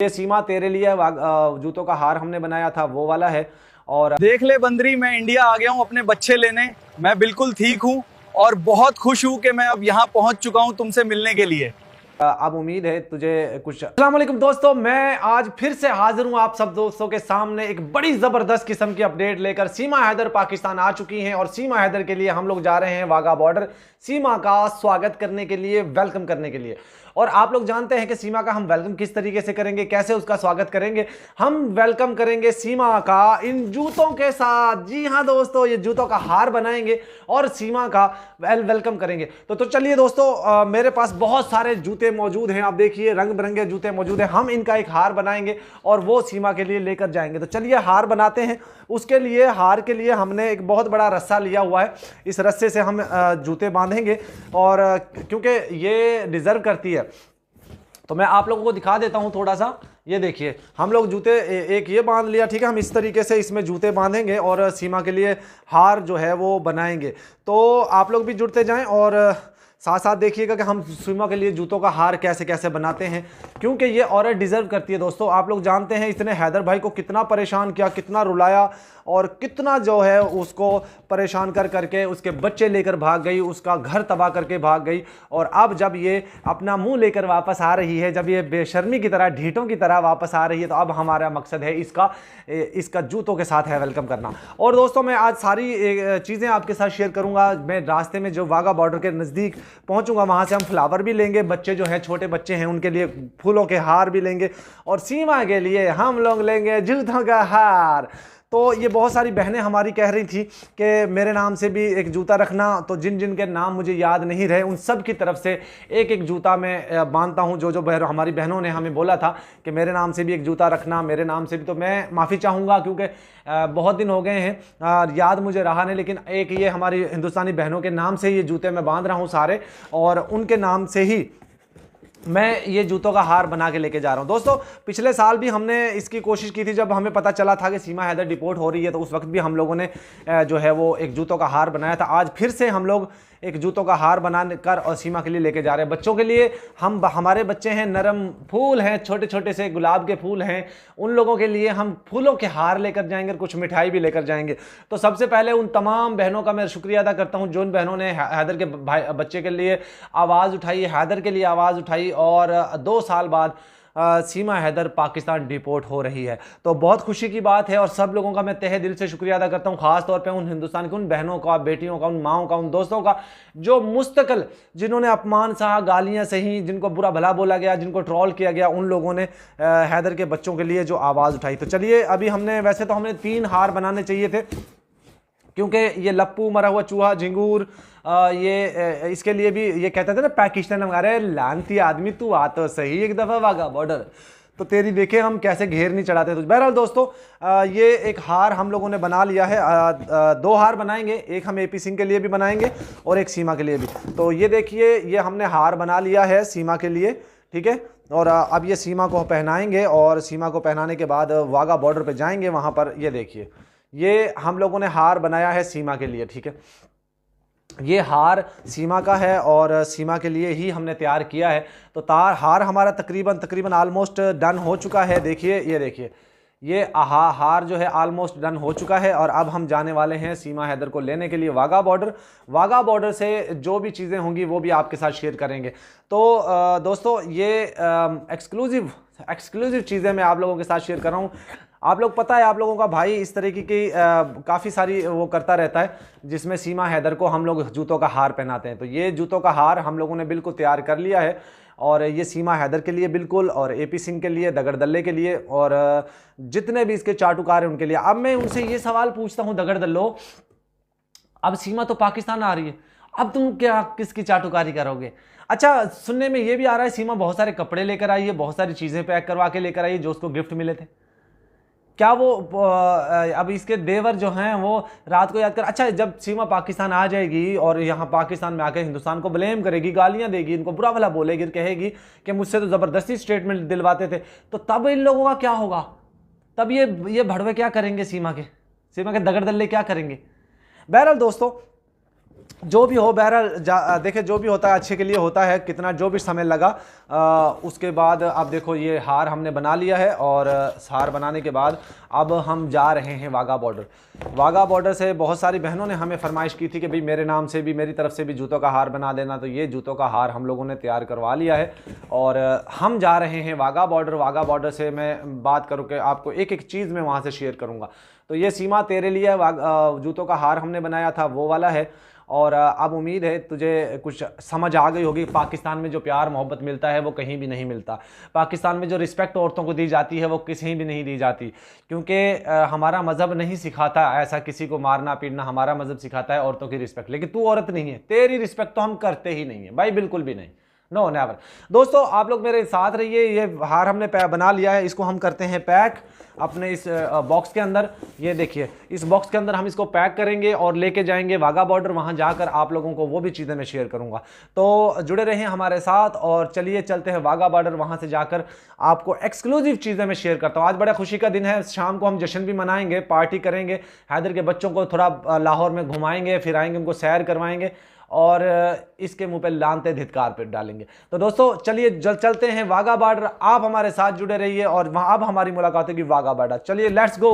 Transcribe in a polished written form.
ये सीमा तेरे लिए जूतों का हार हमने बनाया था वो वाला है। और देख ले बंदरी, मैं इंडिया आ गया हूँ अपने बच्चे लेने। मैं बिल्कुल ठीक हूँ और बहुत खुश हूँ कि मैं अब यहाँ पहुँच चुका हूँ तुमसे मिलने के लिए। अब उम्मीद है तुझे कुछ। अस्सलाम वालेकुम दोस्तों, मैं आज फिर से हाजिर हूं आप सब दोस्तों के सामने एक बड़ी जबरदस्त किस्म की अपडेट लेकर। सीमा हैदर पाकिस्तान आ चुकी हैं और सीमा हैदर के लिए हम लोग जा रहे हैं वाघा बॉर्डर, सीमा का स्वागत करने के लिए, वेलकम करने के लिए। और आप लोग जानते हैं कि सीमा का हम वेलकम किस तरीके से करेंगे, कैसे उसका स्वागत करेंगे। हम वेलकम करेंगे सीमा का इन जूतों के साथ। जी हाँ दोस्तों, ये जूतों का हार बनाएंगे और सीमा का वेलकम करेंगे। तो चलिए दोस्तों, मेरे पास बहुत सारे जूते मौजूद हैं। आप देखिए रंग बिरंगे जूते मौजूद हैं। हम इनका एक हार बनाएंगे और वो सीमा के लिए लेकर जाएंगे। तो चलिए हार बनाते हैं। उसके लिए हार के लिए हमने एक बहुत बड़ा रस्सा लिया हुआ है। इस रस्से से हम जूते बांधेंगे और क्योंकि ये डिजर्व करती है तो मैं आप लोगों को दिखा देता हूं थोड़ा सा। ये देखिए हम लोग जूते एक ये बांध लिया, ठीक है। हम इस तरीके से इसमें जूते बांधेंगे और सीमा के लिए हार जो है वो बनाएंगे। तो आप लोग भी जुड़ते जाएं और साथ साथ देखिएगा कि हम सीमा के लिए जूतों का हार कैसे कैसे बनाते हैं, क्योंकि ये औरत डिज़र्व करती है दोस्तों। आप लोग जानते हैं इसने हैदर भाई को कितना परेशान किया, कितना रुलाया और कितना जो है उसको परेशान कर करके उसके बच्चे लेकर भाग गई, उसका घर तबाह करके भाग गई। और अब जब ये अपना मुंह लेकर वापस आ रही है, जब ये बेशर्मी की तरह, ढीठों की तरह वापस आ रही है, तो अब हमारा मकसद है इसका जूतों के साथ है वेलकम करना। और दोस्तों मैं आज सारी चीज़ें आपके साथ शेयर करूँगा। मैं रास्ते में जो वाघा बॉर्डर के नज़दीक पहुंचूंगा वहां से हम फ्लावर भी लेंगे, बच्चे जो हैं छोटे बच्चे हैं उनके लिए फूलों के हार भी लेंगे और सीमा के लिए हम लोग लेंगे जूतों का हार। तो ये बहुत सारी बहनें हमारी कह रही थी कि मेरे नाम से भी एक जूता रखना। तो जिन जिन के नाम मुझे याद नहीं रहे उन सब की तरफ से एक एक जूता मैं बांधता हूं। जो जो हमारी बहनों ने हमें बोला था कि मेरे नाम से भी एक जूता रखना, मेरे नाम से भी, तो मैं माफ़ी चाहूँगा क्योंकि बहुत दिन हो गए हैं, याद मुझे रहा नहीं। लेकिन एक ये हमारी हिंदुस्तानी बहनों के नाम से ये जूते मैं बांध रहा हूँ सारे, और उनके नाम से ही मैं ये जूतों का हार बना के लेके जा रहा हूँ। दोस्तों पिछले साल भी हमने इसकी कोशिश की थी, जब हमें पता चला था कि सीमा हैदर डिपोर्ट हो रही है, तो उस वक्त भी हम लोगों ने जो है वो एक जूतों का हार बनाया था। आज फिर से हम लोग एक जूतों का हार बना कर और सीमा के लिए लेके जा रहे हैं। बच्चों के लिए हमारे बच्चे हैं, नरम फूल हैं, छोटे छोटे से गुलाब के फूल हैं, उन लोगों के लिए हम फूलों के हार लेकर जाएंगे और कुछ मिठाई भी लेकर जाएंगे। तो सबसे पहले उन तमाम बहनों का मैं शुक्रिया अदा करता हूं जो उन बहनों ने हैदर के बच्चे के लिए आवाज़ उठाई, हैदर के लिए आवाज़ उठाई। और 2 साल बाद सीमा हैदर पाकिस्तान डिपोर्ट हो रही है, तो बहुत खुशी की बात है। और सब लोगों का मैं तहे दिल से शुक्रिया अदा करता हूं, खास तौर पे उन हिंदुस्तान के उन बहनों का, बेटियों का, उन माओं का, उन दोस्तों का जो मुस्तकिल, जिन्होंने अपमान सहा, गालियां सही, जिनको बुरा भला बोला गया, जिनको ट्रोल किया गया, उन लोगों ने हैदर के बच्चों के लिए जो आवाज़ उठाई। तो चलिए अभी वैसे तो हमने 3 हार बनाने चाहिए थे, क्योंकि ये लप्पू, मरा हुआ चूहा, झिंगूर, ये इसके लिए भी ये कहते थे ना पाकिस्तान हमारे लानती आदमी, तू आ तो सही एक दफ़ा वाघा बॉर्डर, तो तेरी देखे हम कैसे घेर नहीं चढ़ाते। तो बहरहाल दोस्तों ये एक हार हम लोगों ने बना लिया है। 2 हार बनाएंगे, एक हम AP सिंह के लिए भी बनाएंगे और एक सीमा के लिए भी। तो ये देखिए ये हमने हार बना लिया है सीमा के लिए, ठीक है। और अब ये सीमा को पहनाएंगे और सीमा को पहनाने के बाद वाघा बॉर्डर पे जाएंगे। वहाँ पर ये देखिए ये हम लोगों ने हार बनाया है सीमा के लिए, ठीक है। ये हार सीमा का है और सीमा के लिए ही हमने तैयार किया है। तो हार हमारा तकरीबन ऑलमोस्ट डन हो चुका है। देखिए ये देखिए ये हार जो है ऑलमोस्ट डन हो चुका है। और अब हम जाने वाले हैं सीमा हैदर को लेने के लिए वाघा बॉर्डर। वाघा बॉर्डर से जो भी चीज़ें होंगी वो भी आपके साथ शेयर करेंगे। तो दोस्तों ये एक्सक्लूसिव चीज़ें मैं आप लोगों के साथ शेयर कर रहा हूँ। आप लोग, पता है आप लोगों का भाई इस तरीके की काफ़ी सारी वो करता रहता है, जिसमें सीमा हैदर को हम लोग जूतों का हार पहनाते हैं। तो ये जूतों का हार हम लोगों ने बिल्कुल तैयार कर लिया है, और ये सीमा हैदर के लिए बिल्कुल, और AP सिंह के लिए, दगड़दल्ले के लिए, और जितने भी इसके चाटुकार हैं उनके लिए। अब मैं उनसे ये सवाल पूछता हूँ, दगड़दल्लो, अब सीमा तो पाकिस्तान आ रही है, अब तुम क्या किसकी चाटुकारी करोगे? अच्छा, सुनने में ये भी आ रहा है सीमा बहुत सारे कपड़े लेकर आई है, बहुत सारी चीज़ें पैक करवा के लेकर आई है जो उसको गिफ्ट मिले थे। क्या वो अब इसके देवर जो हैं वो रात को याद कर, अच्छा जब सीमा पाकिस्तान आ जाएगी और यहाँ पाकिस्तान में आकर हिंदुस्तान को ब्लेम करेगी, गालियाँ देगी, इनको बुरा भला बोलेगी, कहेगी कि मुझसे तो ज़बरदस्ती स्टेटमेंट दिलवाते थे, तो तब इन लोगों का क्या होगा? तब ये भड़वे क्या करेंगे? सीमा के दगड़दल्ले क्या करेंगे? बहरहाल दोस्तों जो भी हो बहरहाल देखिए जो भी होता है अच्छे के लिए होता है, कितना जो भी समय लगा उसके बाद अब देखो ये हार हमने बना लिया है। और हार बनाने के बाद अब हम जा रहे हैं वाघा बॉर्डर। वाघा बॉर्डर से बहुत सारी बहनों ने हमें फरमाइश की थी कि भाई मेरे नाम से भी, मेरी तरफ से भी जूतों का हार बना देना। तो ये जूतों का हार हम लोगों ने तैयार करवा लिया है और हम जा रहे हैं वाघा बॉर्डर। वाघा बॉर्डर से मैं बात करूँ कि आपको एक एक चीज़ मैं वहाँ से शेयर करूँगा। तो ये सीमा तेरे लिए जूतों का हार हमने बनाया था वो वाला है। और अब उम्मीद है तुझे कुछ समझ आ गई होगी। पाकिस्तान में जो प्यार मोहब्बत मिलता है वो कहीं भी नहीं मिलता। पाकिस्तान में जो रिस्पेक्ट औरतों को दी जाती है वो कहीं भी नहीं दी जाती, क्योंकि हमारा मज़हब नहीं सिखाता ऐसा किसी को मारना पीटना। हमारा मज़हब सिखाता है औरतों की रिस्पेक्ट। लेकिन तू औरत नहीं है, तेरी रिस्पेक्ट तो हम करते ही नहीं है भाई, बिल्कुल भी नहीं, नो नेवर। दोस्तों आप लोग मेरे साथ रहिए। ये हार हमने बना लिया है, इसको हम करते हैं पैक अपने इस बॉक्स के अंदर। ये देखिए इस बॉक्स के अंदर हम इसको पैक करेंगे और लेके जाएंगे वाघा बॉर्डर। वहां जाकर आप लोगों को वो भी चीज़ें मैं शेयर करूंगा। तो जुड़े रहें हमारे साथ और चलिए चलते हैं वाघा बॉर्डर। वहां से जाकर आपको एक्सक्लूसिव चीज़ें मैं शेयर करता हूँ। आज बड़ा खुशी का दिन है, शाम को हम जश्न भी मनाएंगे, पार्टी करेंगे। हैदर के बच्चों को थोड़ा लाहौर में घुमाएंगे, फिराएंगे, उनको सैर करवाएंगे और इसके मुंह पे लानते धिक्कार पे डालेंगे। तो दोस्तों चलिए चलते हैं वाघा बॉर्डर। आप हमारे साथ जुड़े रहिए और वहां अब हमारी मुलाकात होगी वाघा बॉर्डर। चलिए लेट्स गो।